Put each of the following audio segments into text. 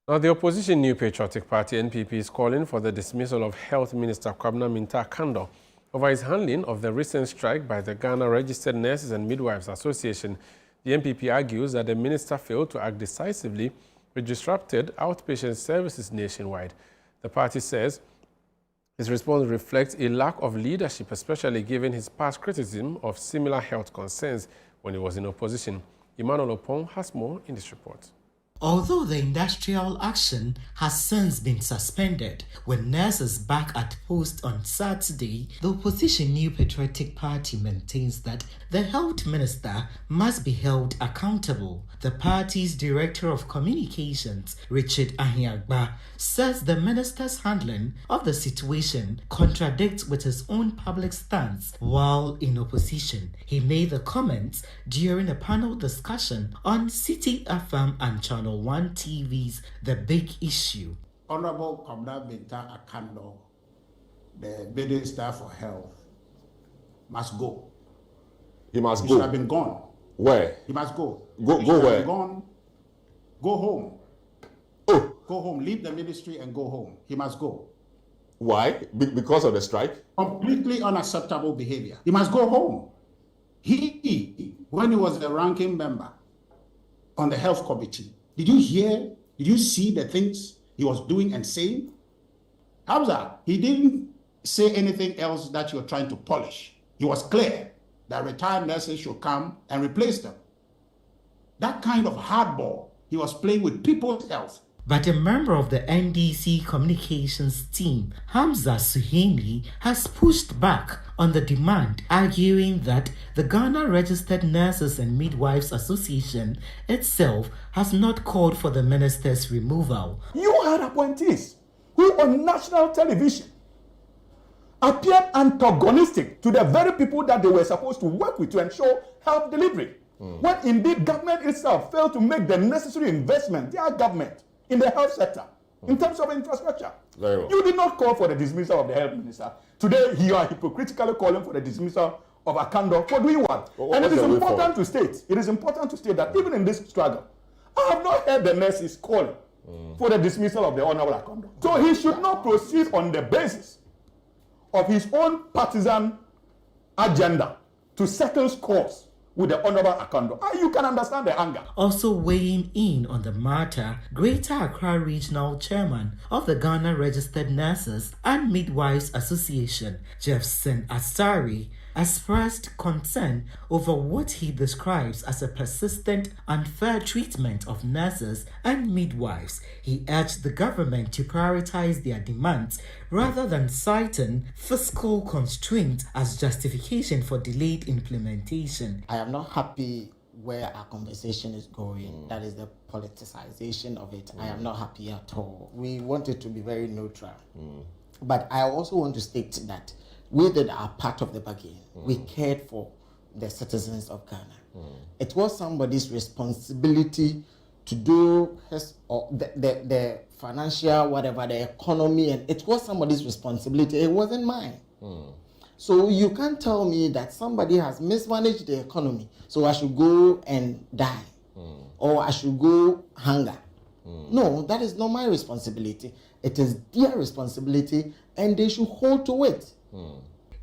Now, the opposition New Patriotic Party, NPP, is calling for the dismissal of Health Minister Kwabena Mintah Kandor over his handling of the recent strike by the Ghana Registered Nurses and Midwives Association. The NPP argues that the minister failed to act decisively, which disrupted outpatient services nationwide. The party says his response reflects a lack of leadership, especially given his past criticism of similar health concerns when he was in opposition. Emmanuel Opon has more in this report. Although the industrial action has since been suspended, with nurses back at post on Saturday, the opposition New Patriotic Party maintains that the health minister must be held accountable. The party's director of communications, Richard Ahiagba, says the minister's handling of the situation contradicts with his own public stance while in opposition. He made the comments during a panel discussion on City FM and ChannelOne TV's The Big Issue. Honorable Kwabena Mintah Kandor, the Minister for Health, must go. He must He go. should have been gone. Where? He must go. Go where? Gone. Go home. Oh. Go home. Leave the ministry and go home. He must go. Why? Because of the strike? Completely unacceptable behavior. He must go home. He, when he was the ranking member on the health committee, did you see the things he was doing and saying? Hamza, he didn't say anything else that you're trying to polish. He was clear that retired nurses should come and replace them. That kind of hardball, he was playing with people's health. But a member of the NDC communications team, Hamza Suhaimi, has pushed back on the demand, arguing that the Ghana Registered Nurses and Midwives Association itself has not called for the minister's removal. You had appointees who on national television appeared antagonistic to the very people that they were supposed to work with to ensure health delivery. When indeed government itself failed to make the necessary investment, their government, in the health sector, in terms of infrastructure. Very well. You did not call for the dismissal of the health minister. Today, you are hypocritically calling for the dismissal of Kandor for doing what? And it is important to state, that even in this struggle, I have not heard the nurses calling for the dismissal of the Honorable Kandor. So he should not proceed on the basis of his own partisan agenda to settle scores with the Honorable Kandor. You can understand the anger. Also weighing in on the matter, Greater Accra Regional Chairman of the Ghana Registered Nurses and Midwives Association, Jefferson Asari, expressed concern over what he describes as a persistent unfair treatment of nurses and midwives. He urged the government to prioritize their demands rather than citing fiscal constraints as justification for delayed implementation. I am not happy where our conversation is going. That is the politicization of it. I am not happy at all. We want it to be very neutral. But I also want to state that we did our part of the bargain. We cared for the citizens of Ghana. It was somebody's responsibility to do his or the financial, whatever, the economy, and it was somebody's responsibility. It wasn't mine. So you can't tell me that somebody has mismanaged the economy, so I should go and die, or I should go hunger. No, that is not my responsibility. It is their responsibility, and they should hold to it.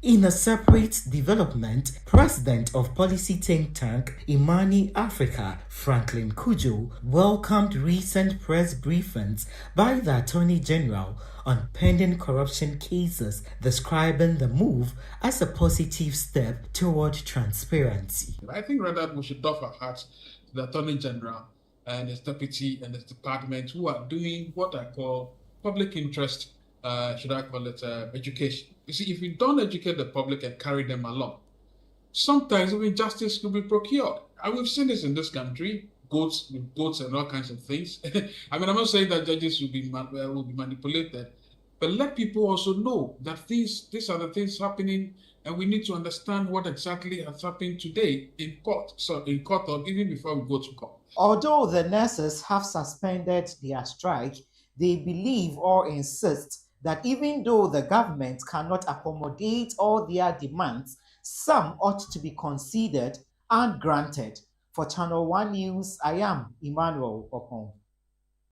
In a separate development, President of Policy Think Tank Imani Africa, Franklin Kujo, welcomed recent press briefings by the Attorney General on pending corruption cases, describing the move as a positive step toward transparency. I think rather we should doff our hats to the Attorney General and his deputy and his department who are doing what I call public interest, should I call it education. You see, if you don't educate the public and carry them along, sometimes even justice could be procured. And we've seen this in this country, goats and all kinds of things. I mean, I'm not saying that judges will be manipulated, but let people also know that these are the things happening, and we need to understand what exactly has happened today in court. So in court, or even before we go to court. Although the nurses have suspended their strike, they believe or insist that even though the government cannot accommodate all their demands, some ought to be considered and granted. For ChannelOne News, I am Emmanuel Opon.